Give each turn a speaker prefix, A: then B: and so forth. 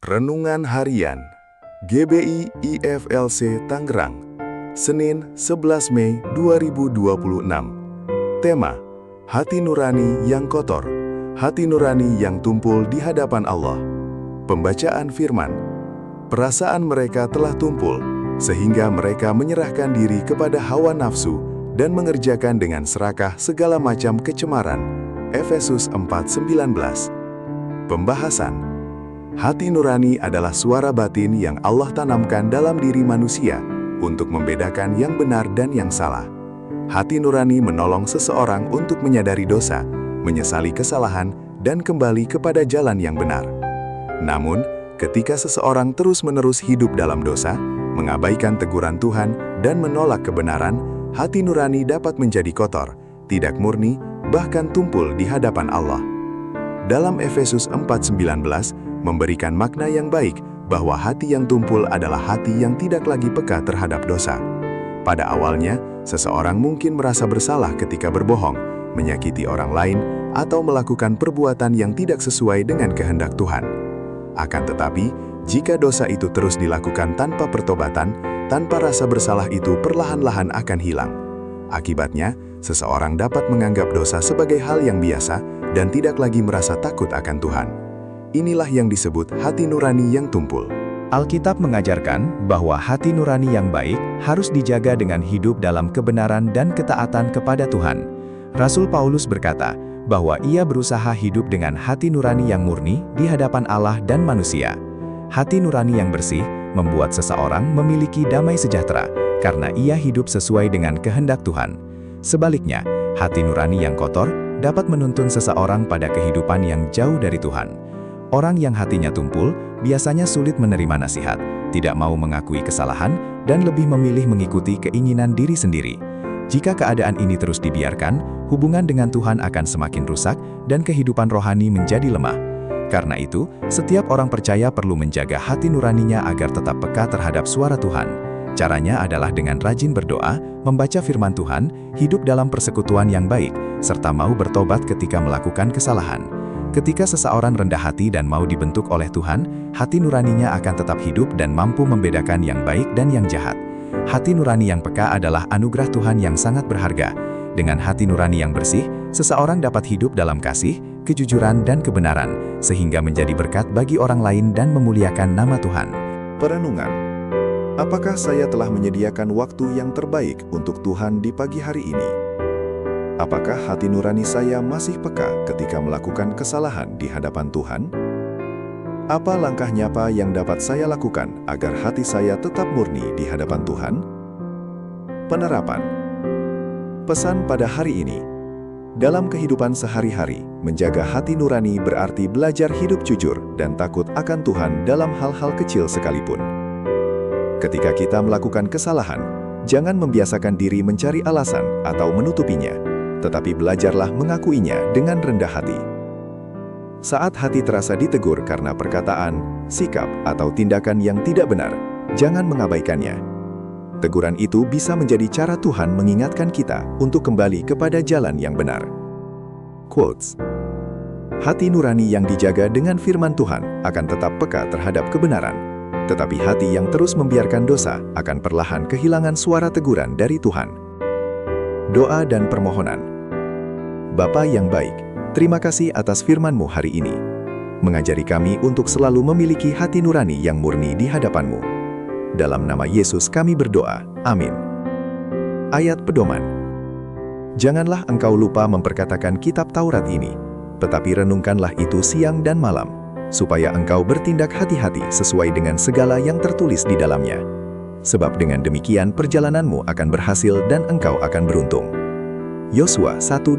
A: Renungan Harian GBI IFLC Tangerang, Senin 11 Mei 2026. Tema: Hati nurani yang kotor, hati nurani yang tumpul di hadapan Allah. Pembacaan firman. Perasaan mereka telah tumpul, sehingga mereka menyerahkan diri kepada hawa nafsu dan mengerjakan dengan serakah segala macam kecemaran. Efesus 4:19. Pembahasan. Hati nurani adalah suara batin yang Allah tanamkan dalam diri manusia untuk membedakan yang benar dan yang salah. Hati nurani menolong seseorang untuk menyadari dosa, menyesali kesalahan, dan kembali kepada jalan yang benar. Namun, ketika seseorang terus-menerus hidup dalam dosa, mengabaikan teguran Tuhan, dan menolak kebenaran, hati nurani dapat menjadi kotor, tidak murni, bahkan tumpul di hadapan Allah. Dalam Efesus 4:19, memberikan makna yang baik bahwa hati yang tumpul adalah hati yang tidak lagi peka terhadap dosa. Pada awalnya, seseorang mungkin merasa bersalah ketika berbohong, menyakiti orang lain, atau melakukan perbuatan yang tidak sesuai dengan kehendak Tuhan. Akan tetapi, jika dosa itu terus dilakukan tanpa pertobatan, tanpa rasa bersalah itu perlahan-lahan akan hilang. Akibatnya, seseorang dapat menganggap dosa sebagai hal yang biasa dan tidak lagi merasa takut akan Tuhan. Inilah yang disebut hati nurani yang tumpul.
B: Alkitab mengajarkan bahwa hati nurani yang baik harus dijaga dengan hidup dalam kebenaran dan ketaatan kepada Tuhan. Rasul Paulus berkata bahwa ia berusaha hidup dengan hati nurani yang murni di hadapan Allah dan manusia. Hati nurani yang bersih membuat seseorang memiliki damai sejahtera karena ia hidup sesuai dengan kehendak Tuhan. Sebaliknya, hati nurani yang kotor dapat menuntun seseorang pada kehidupan yang jauh dari Tuhan. Orang yang hatinya tumpul biasanya sulit menerima nasihat, tidak mau mengakui kesalahan, dan lebih memilih mengikuti keinginan diri sendiri. Jika keadaan ini terus dibiarkan, hubungan dengan Tuhan akan semakin rusak dan kehidupan rohani menjadi lemah. Karena itu, setiap orang percaya perlu menjaga hati nuraninya agar tetap peka terhadap suara Tuhan. Caranya adalah dengan rajin berdoa, membaca firman Tuhan, hidup dalam persekutuan yang baik, serta mau bertobat ketika melakukan kesalahan. Ketika seseorang rendah hati dan mau dibentuk oleh Tuhan, hati nuraninya akan tetap hidup dan mampu membedakan yang baik dan yang jahat. Hati nurani yang peka adalah anugerah Tuhan yang sangat berharga. Dengan hati nurani yang bersih, seseorang dapat hidup dalam kasih, kejujuran, dan kebenaran, sehingga menjadi berkat bagi orang lain dan memuliakan nama Tuhan.
A: Perenungan. Apakah saya telah menyediakan waktu yang terbaik untuk Tuhan di pagi hari ini? Apakah hati nurani saya masih peka ketika melakukan kesalahan di hadapan Tuhan? Apa langkah nyata yang dapat saya lakukan agar hati saya tetap murni di hadapan Tuhan? Penerapan. Pesan pada hari ini. Dalam kehidupan sehari-hari, menjaga hati nurani berarti belajar hidup jujur dan takut akan Tuhan dalam hal-hal kecil sekalipun. Ketika kita melakukan kesalahan, jangan membiasakan diri mencari alasan atau menutupinya, tetapi belajarlah mengakuinya dengan rendah hati. Saat hati terasa ditegur karena perkataan, sikap, atau tindakan yang tidak benar, jangan mengabaikannya. Teguran itu bisa menjadi cara Tuhan mengingatkan kita untuk kembali kepada jalan yang benar. Quotes. Hati nurani yang dijaga dengan firman Tuhan akan tetap peka terhadap kebenaran, tetapi hati yang terus membiarkan dosa akan perlahan kehilangan suara teguran dari Tuhan. Doa dan permohonan. Bapa yang baik, terima kasih atas firman-Mu hari ini. Mengajari kami untuk selalu memiliki hati nurani yang murni di hadapan-Mu. Dalam nama Yesus kami berdoa. Amin. Ayat pedoman. Janganlah engkau lupa memperkatakan kitab Taurat ini, tetapi renungkanlah itu siang dan malam, supaya engkau bertindak hati-hati sesuai dengan segala yang tertulis di dalamnya. Sebab dengan demikian perjalananmu akan berhasil dan engkau akan beruntung. Yosua 1:8.